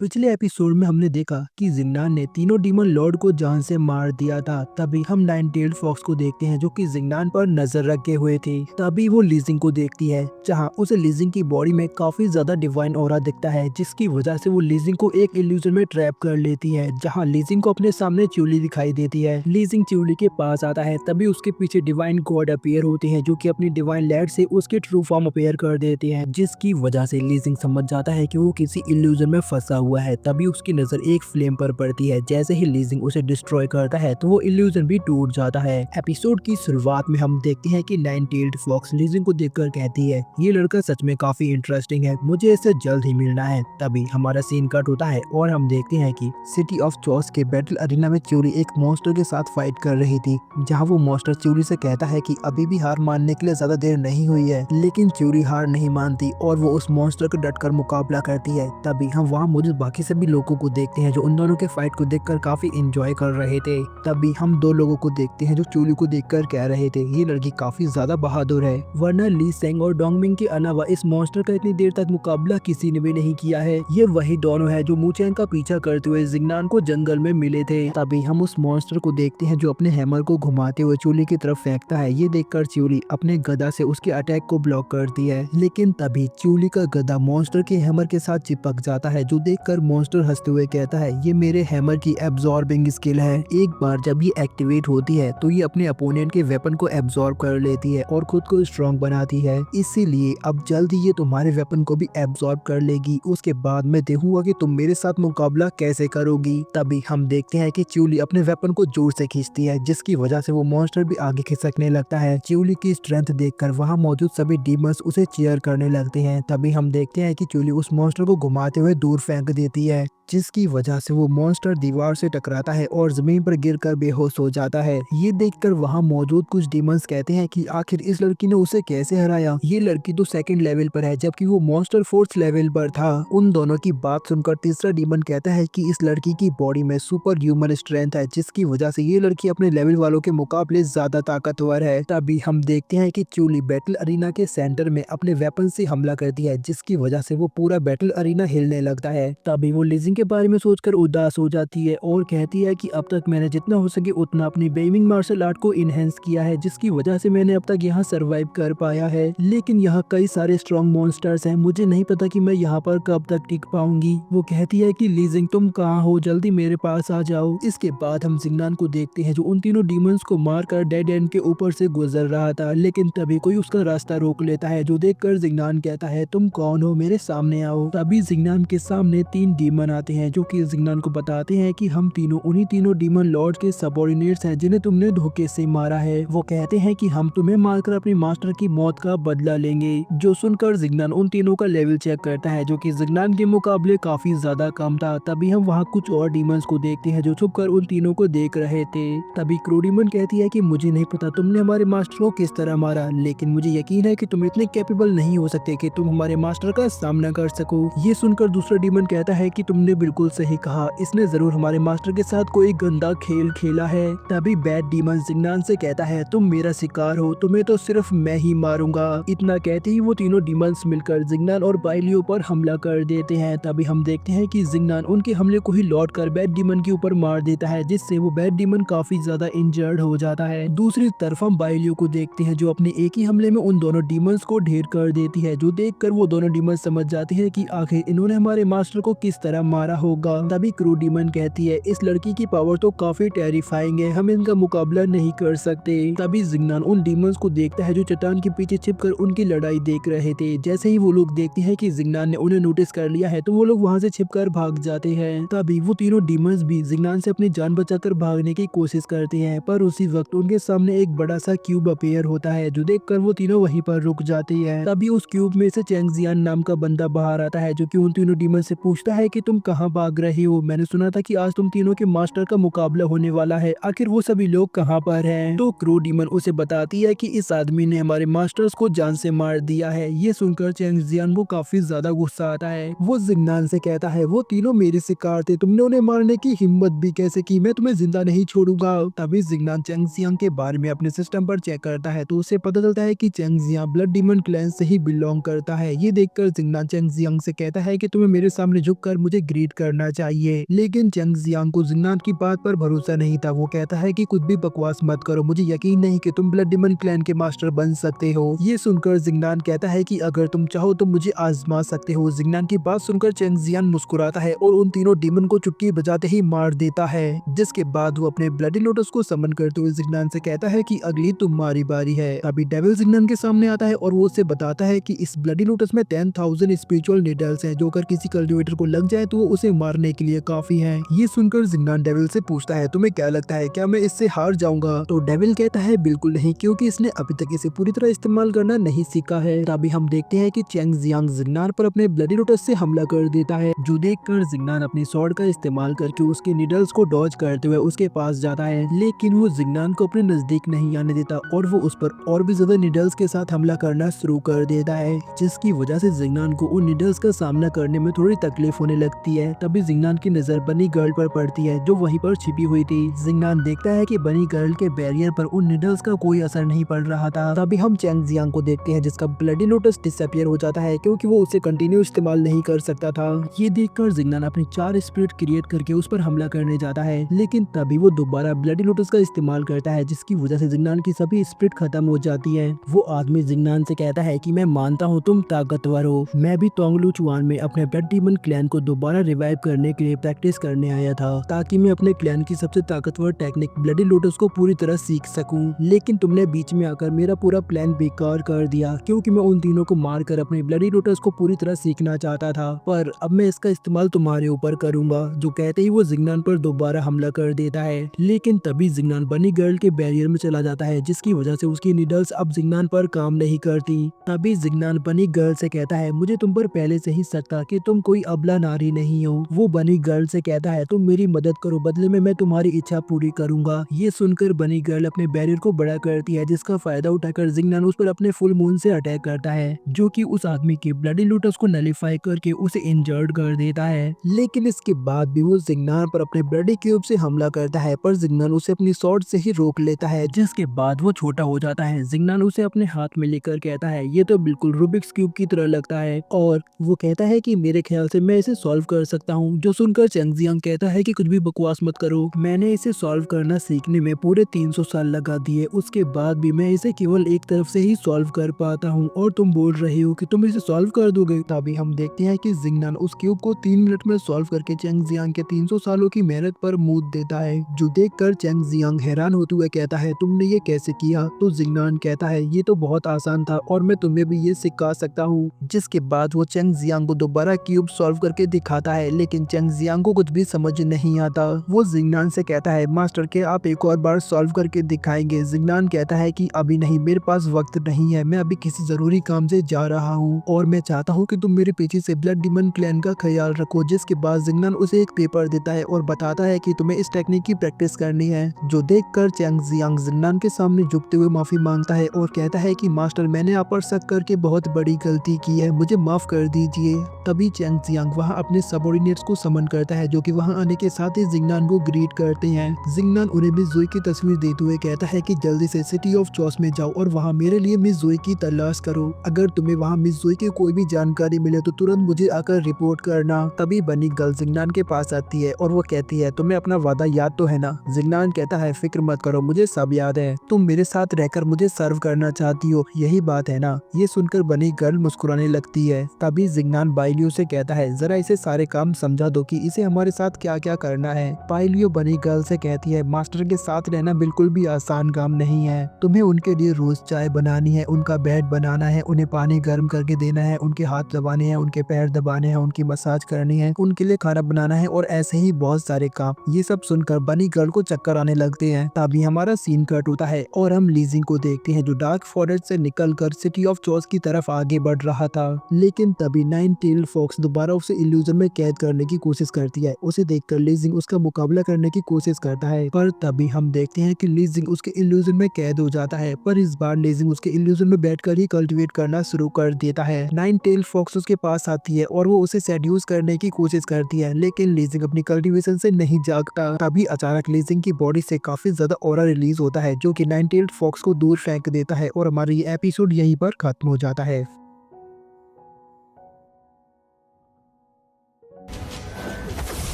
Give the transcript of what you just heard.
पिछले एपिसोड में हमने देखा कि जिंगनान ने तीनों डीमन लॉर्ड को जान से मार दिया था। तभी हम नाइन टेल्ड फॉक्स को देखते हैं जो कि जिंगनान पर नजर रखे हुए थे। तभी वो लीजिंग को देखती है जहां उसे लीजिंग की बॉडी में काफी ज्यादा डिवाइन ऑरा दिखता है, जिसकी वजह से वो लीजिंग को एक इल्यूजन में ट्रैप कर लेती है। जहां लीजिंग को अपने सामने च्यूली दिखाई देती है। लीजिंग च्यूली के पास आता है, तभी उसके पीछे डिवाइन गॉड अपीयर होते हैं जो कि अपनी डिवाइन लाइट से उसके ट्रू फॉर्म अपीयर कर देते हैं, जिसकी वजह से लीजिंग समझ जाता है कि वो किसी इल्यूजन में फंसा हुआ है। तभी उसकी नजर एक फ्लेम पर पड़ती है। जैसे ही लीजिंग उसे डिस्ट्रॉय करता है तो वो इल्यूजन भी टूट जाता है। एपिसोड की शुरुआत में हम देखते हैं कि नाइन टेल्ड फॉक्स लीजिंग को देखकर कहती है, ये लड़का सच में काफी इंटरेस्टिंग है, मुझे इससे जल्द ही मिलना है। तभी हमारा सीन कट होता है और हम देखते हैं कि सिटी ऑफ चॉस के बैटल अरीना में च्यूरी एक मॉन्स्टर के साथ फाइट कर रही थी, जहाँ वो मॉन्स्टर च्यूरी से कहता है कि अभी भी हार मानने के लिए ज्यादा देर नहीं हुई है। लेकिन च्यूरी हार नहीं मानती और वो उस मॉन्स्टर का डटकर मुकाबला करती है। तभी हम वहाँ मौजूद बाकी सभी लोगों को देखते हैं जो उन दोनों के फाइट को देखकर काफी एंजॉय कर रहे थे। तभी हम दो लोगों को देखते हैं जो च्यूली को देखकर कह रहे थे, ये लड़की काफी ज्यादा बहादुर है, वरना ली सेंग और डोंगमिंग के अलावा इस मॉन्स्टर का इतनी देर तक मुकाबला किसी ने भी नहीं किया है। ये वही दोनों है जो मूचैन का पीछा करते हुए जिंगनान को जंगल में मिले थे। तभी हम उस मॉन्स्टर को देखते हैं जो अपने हैमर को घुमाते हुए च्यूली की तरफ फेंकता है। ये देखकर च्यूली अपने गदा से उसके अटैक को ब्लॉक करती है, लेकिन तभी च्यूली का गदा मॉन्स्टर के हैमर के साथ चिपक जाता है, जो देखकर मॉन्स्टर हंसते हुए कहता है, ये मेरे हैमर की एब्जॉर्बिंग स्किल है। एक बार जब ये एक्टिवेट होती है तो ये अपने अपोनेंट के वेपन को एब्जॉर्ब कर लेती है और खुद को स्ट्रॉन्ग बनाती है। इसीलिए अब जल्द ही ये तुम्हारे वेपन को भी एब्जॉर्ब कर लेगी। उसके बाद मैं देखूंगा कि तुम मेरे साथ मुकाबला कैसे करोगी। तभी हम देखते हैं कि च्यूली अपने वेपन को जोर से खींचती है, जिसकी वजह से वो मॉन्स्टर भी आगे खिसकने लगता है। च्यूली की स्ट्रेंथ देखकर वहाँ मौजूद सभी डीमंस उसे चीयर करने लगते हैं। तभी हम देखते हैं कि च्यूली उस मॉन्स्टर को घुमाते हुए दूर फेंक देती है, जिसकी वजह से वो मॉन्स्टर दीवार से टकराता है और जमीन पर गिरकर बेहोश हो जाता है। ये देखकर वहाँ मौजूद कुछ डीमंस कहते हैं कि आखिर इस लड़की ने उसे कैसे हराया। ये लड़की तो सेकंड लेवल पर है जबकि वो मॉन्स्टर फोर्थ लेवल पर था। उन दोनों की बात सुनकर तीसरा डीमन कहता है कि इस लड़की की बॉडी में सुपर ह्यूमन स्ट्रेंथ है, जिसकी वजह से ये लड़की अपने लेवल वालों के मुकाबले ज्यादा ताकतवर है। तभी हम देखते हैं कि च्यूली बैटल अरीना के सेंटर में अपने वेपन से हमला करती है, जिसकी वजह से वो पूरा बैटल अरीना हिलने लगता है। तभी वो लीजिंग के बारे में सोचकर उदास हो जाती है और कहती है कि अब तक मैंने जितना हो सके उतना अपनी बेमिंग मार्शल आर्ट को इनहेंस किया है, जिसकी वजह से मैंने अब तक यहाँ सरवाइव कर पाया है। लेकिन यहाँ कई सारे स्ट्रॉन्ग मॉन्स्टर्स हैं, मुझे नहीं पता कि मैं यहाँ पर कब तक टिक पाऊंगी। वो कहती है कि लीजिंग तुम कहाँ हो, जल्दी मेरे पास आ जाओ। इसके बाद हम जिंगनान को देखते हैं जो उन तीनों डीमंस को मारकर डेड एंड के ऊपर से गुजर रहा था, लेकिन तभी कोई उसका रास्ता रोक लेता है, जो देखकर जिंगनान कहता है, तुम कौन हो, मेरे सामने आओ। तभी जिंगनान के सामने तीन डीमन आते हैं जो कि जिंगनान को बताते हैं कि हम तीनों उन्हीं तीनों डीमन लॉर्ड के सबऑर्डिनेट्स हैं जिन्हें तुमने धोखे से मारा है। वो कहते हैं कि हम तुम्हें मारकर अपनी मास्टर की मौत का बदला लेंगे। जो सुनकर जिंगनान उन तीनों का लेवल चेक करता है जो कि जिंगनान के मुकाबले काफी ज्यादा कम था। तभी हम वहाँ कुछ और डीमंस को देखते हैं जो छुपकर उन तीनों को देख रहे थे। तभी क्रू डीमन कहती है कि मुझे नहीं पता तुमने हमारे मास्टर को किस तरह मारा, लेकिन मुझे यकीन है कि तुम इतने कैपेबल नहीं हो सकते कि तुम हमारे मास्टर का सामना कर सको। ये सुनकर दूसरा डीमन कहता है कि तुमने बिल्कुल सही कहा, इसने जरूर हमारे मास्टर के साथ कोई गंदा खेल खेला है। तभी बैड डीमन जिंगनान से कहता है, तुम मेरा शिकार हो, तुम्हें तो सिर्फ मैं ही मारूंगा। इतना कहते ही वो तीनों डीमंस मिलकर जिंगनान और बाइलियो पर हमला कर देते हैं। तभी हम देखते हैं कि जिंगनान उनके हमले को ही लौट कर बैड डीमन के ऊपर मार देता है, जिससे वो बैड डीमन काफी ज्यादा इंजर्ड हो जाता है। दूसरी तरफ हम बाइलियो को देखते हैं जो अपने एक ही हमले में उन दोनों डीमंस को ढेर कर देती है, जो देखकर वो दोनों डीमंस समझ जाते हैं कि आखिर इन्होंने हमारे मास्टर को किस तरह मारा होगा। तभी क्रू डीमन कहती है, इस लड़की की पावर तो काफी टेरिफाइंग है, हम इनका मुकाबला नहीं कर सकते। तभी जिंगनान उन डीमंस को देखता है जो चट्टान के पीछे छिपकर उनकी लड़ाई देख रहे थे। जैसे ही वो लोग देखते हैं कि जिंगनान ने उन्हें नोटिस कर लिया है तो वो लोग वहाँ से छिपकर भाग जाते हैं। तभी वो तीनों डीमंस भी जिंगनान से अपनी जान बचाकर भागने की कोशिश करते हैं, पर उसी वक्त उनके सामने एक बड़ा सा क्यूब अपीयर होता है, जो देखकर वो तीनों वहीं पर रुक जाते हैं। तभी उस क्यूब में से चैंग जियान नाम का बंदा बाहर आता है जो कि उन तीनों डीमन से पूछता है कि तुम कहाँ भाग रहे हो, मैंने सुना था कि आज तुम तीनों के मास्टर का मुकाबला होने वाला है, आखिर वो सभी लोग कहाँ पर हैं? तो क्रू डीमन उसे बताती है कि इस आदमी ने हमारे मास्टर्स को जान से मार दिया है। ये सुनकर चैंग जियान को काफी ज्यादा गुस्सा आता है। वो जिंगनान से कहता है, वो तीनों मेरे शिकार थे, तुमने उन्हें मारने की हिम्मत भी कैसे की, मैं तुम्हें जिंदा नहीं छोड़ूंगा। तभी जिंगनान चैंग जियांग के बारे में अपने सिस्टम पर चेक करता है तो उसे पता चलता है कि Chang Jiang blood demon clan से ही बिलोंग करता है। ये देखकर जिंगनान चैंग जियांग से कहता है कि तुम्हें मेरे सामने झुककर मुझे ग्रीट करना चाहिए। लेकिन चंग जियांग को जिन्नान की बात पर भरोसा नहीं था। वो कहता है कि कुछ भी बकवास मत करो, मुझे यकीन नहीं कि तुम ब्लड डिमन क्लैन के मास्टर बन सकते हो। ये सुनकर जिंगनान कहता है कि अगर तुम चाहो तो मुझे आजमा सकते हो। जिंगनान की बात सुनकर चंग जियांग मुस्कुराता है और उन तीनों डीमन को चुटकी बजाते ही मार देता है। जिसके बाद वो अपने ब्लडी लोटस को समन करते हुए जिंगनान से कहता है कि अगली तुम्हारी बारी है। अभी डेविल जिंगनान के सामने आता है और वो उसे बताता है कि इस ब्लडी लोटस में 10,000 स्पिरिचुअल नीडल्स हैं, जो अगर किसी कल्टिवेटर को लग जाए तो वो उसे मारने के लिए काफी है। ये सुनकर जिंगनान डेविल से पूछता है, तुम्हें क्या लगता है, क्या मैं इससे हार जाऊंगा? तो डेविल कहता है बिल्कुल नहीं, क्योंकि इसने अभी तक इसे पूरी तरह इस्तेमाल करना नहीं सीखा है। तभी हम देखते हैं कि चेंग जियांग जिंगनान पर अपने ब्लडी लोटस से हमला कर देता है, जो देखकर जिंगनान अपनी स्वॉर्ड का इस्तेमाल करके उसके नीडल्स को डॉज करते हुए उसके पास जाता है। लेकिन वो जिंगनान को अपने नजदीक नहीं आने देता और वो उस पर और भी ज्यादा नीडल्स के साथ हमला करना शुरू कर देता है, जिसकी वजह से जिंगनान को उन नीडल्स का सामना करने में थोड़ी तकलीफ होने लगती है। तभी जिंगनान की नजर बनी गर्ल पर पड़ती है, जो वहीं पर छिपी हुई थी। जिंगनान देखता है कि बनी गर्ल के बैरियर पर उन नीडल्स का कोई असर नहीं पड़ रहा था। तभी हम चेंग जियांग को देखते हैं, जिसका ब्लडी लोटस डिसअपियर हो जाता है, क्योंकि वो उसे कंटिन्यू इस्तेमाल नहीं कर सकता था। ये देखकर जिंगनान अपनी 4 स्पिरिट क्रिएट करके उस पर हमला करने जाता है, लेकिन तभी वो दोबारा ब्लडी लोटस का इस्तेमाल करता है, जिसकी वजह से जिंगनान की सभी स्पिरिट खत्म हो जाती है। वो आदमी जिंगनान से कहता है कि मैं मानता हूँ तुम ताकतवर हो, मैं भी तोंगलू चुआन में अपने ब्लड डीमन क्लैन को दोबारा रिवाइव करने के लिए प्रैक्टिस करने आया था, ताकि मैं अपने क्लैन की सबसे ताकतवर टेक्निक ब्लडी लोटस को पूरी तरह सीख सकूं। लेकिन तुमने बीच में आकर मेरा पूरा प्लान बेकार कर दिया, क्योंकि मैं उन तीनों को मारकर अपने ब्लडी लोटस को पूरी तरह सीखना चाहता था, पर अब मैं इसका इस्तेमाल तुम्हारे ऊपर करूंगा। जो कहते ही वो जिंगनान पर दोबारा हमला कर देता है, लेकिन तभी जिंगनान बनी गर्ल के बैरियर में चला जाता है, जिसकी वजह से उसकी नीडल्स अब जिंगनान पर काम नहीं करती। तभी जिंगनान बनी गर्ल से कहता है, मुझे तुम पर पहले से ही शक था कि तुम कोई अबला नारी नहीं हो। वो बनी गर्ल से कहता है, तुम मेरी मदद करो, बदले में मैं तुम्हारी इच्छा पूरी करूंगा। ये सुनकर बनी गर्ल अपने बैरियर को बड़ा करती है, जिसका फायदा उठाकर जिंगनान उस पर अपने फुल मून से अटैक करता है, जो कि उस आदमी के ब्लडी लोटस को नलीफाई करके उसे इंजर्ड कर देता है। लेकिन इसके बाद भी वो जिंगनान पर अपने ब्लडी क्यूब से हमला करता है, पर जिंगनान उसे अपनी स्वॉर्ड से ही रोक लेता है, जिसके बाद वो छोटा हो जाता है। जिंगनान उसे अपने हाथ में लेकर कहता है, ये तो बिल्कुल रूबिक्स क्यूब की तरह लगता है, और वो कहता है कि मेरे ख्याल से मैं इसे सॉल्व कर सकता हूँ। जो सुनकर चेंग जियांग कहता है कि कुछ भी बकवास मत करो, मैंने इसे सॉल्व करना सीखने में पूरे 300 साल लगा दिए, उसके बाद भी मैं इसे केवल एक तरफ से ही सॉल्व कर पाता हूँ, और तुम बोल रहे हो कि तुम इसे सॉल्व कर दोगे। तभी हम देखते हैं कि जिंगनान उस क्यूब को 3 मिनट में सॉल्व करके चेंग जियांग के 300 सालों की मेहनत पर मूद देता है, जो देखकर चेंग जियांग हैरान होते हुए कहता है, तुमने ये कैसे किया? तो जिंगनान कहता है, ये तो बहुत आसान था और मैं तुम्हें भी ये सिखा सकता हूँ। जिसके बाद वो चेंग जियांग को दोबारा क्यूब सॉल्व करके दिखाता है, लेकिन चेंग जियांग को कुछ भी समझ नहीं आता। वो जिंगनान से कहता है, मास्टर के आप एक और बार सॉल्व करके दिखाएंगे? जिंगनान कहता है कि अभी नहीं, मेरे पास वक्त नहीं है, मैं अभी किसी जरूरी काम से जा रहा हूँ और मैं चाहता हूँ कि तुम मेरे पीछे से ब्लड डीमन क्लैन का ख्याल रखो। जिसके बाद जिंगनान उसे एक पेपर देता है और बताता है कि तुम्हें इस टेक्निक की प्रैक्टिस करनी है, जो देखकर चेंग जियांग जिंगनान के सामने झुकते हुए माफी मांगता है और कहता है कि मास्टर, मैंने आप पर शक करके बहुत बड़ी गलती की है, मुझे माफ कर दीजिए। तभी चेंग जियांग वहाँ अपने सबऑर्डिनेट्स को समन करता है, जो कि वहाँ आने के साथ ही जिंगनान को ग्रीट करते हैं। जिंगनान उन्हें मिस जोई की तस्वीर देते हुए कहता है कि जल्दी से सिटी ऑफ चॉस में जाओ और वहाँ मेरे लिए मिस जोई की तलाश करो। अगर तुम्हें वहाँ मिस जोई की कोई भी जानकारी मिले तो तुरंत मुझे आकर रिपोर्ट करना। तभी बनी गर्ल जिंगनान के पास आती है और वो कहती है, तुम्हें अपना वादा याद तो है ना? जिंगनान कहता है, फिक्र मत करो, मुझे सब याद है, तुम मेरे साथ रहकर मुझे सर्व करना चाहती हो, यही बात है ना? ये सुनकर बनी गर्ल मुस्कुराने लगती है। तभी जिंगनान बाइलियो से कहता है, जरा इसे सारे काम समझा दो कि इसे हमारे साथ क्या क्या करना है। बाइलियो बनी गर्ल से कहती है, मास्टर के साथ रहना बिल्कुल भी आसान काम नहीं है, तुम्हें उनके लिए रोज चाय बनानी है, उनका बेड बनाना है, उन्हें पानी गर्म करके देना है, उनके हाथ दबाने हैं, उनके पैर दबाने हैं, उनकी मसाज करनी है, उनके लिए खाना बनाना है और ऐसे ही बहुत सारे काम। ये सब सुनकर बनी गर्ल को चक्कर आने लगते हैं। तभी हमारा सीन कट होता है और हम लीजिंग को देखते हैं, जो डार्क फॉरेस्ट से निकलकर सिटी ऑफ चॉस की तरफ आगे बढ़ रहा था। लेकिन तभी नाइन टेल्ड फॉक्स दोबारा उसे इल्यूजन में कैद करने की कोशिश करती है। उसे देखकर लीजिंग उसका मुकाबला करने की कोशिश करता है, पर तभी हम देखते हैं कि लीजिंग उसके इल्यूजन में कैद हो जाता है, पर इस बार लीजिंग उसके इल्यूजन में बैठकर ही कल्टिवेट करना शुरू कर देता है। नाइन टेल्ड फॉक्स उसके पास आती है और वो उसे सेड्यूस करने की कोशिश करती है, लेकिन लीजिंग अपनी कल्टिवेशन से नहीं जागता। तभी अचानक लीजिंग की बॉडी से काफी ज्यादा ऑरा रिलीज होता है, जो कि नाइन टेल्ड फॉक्स को दूर फेंक देता है और हमारा ये एपिसोड यहीं पर खत्म हो जाता है।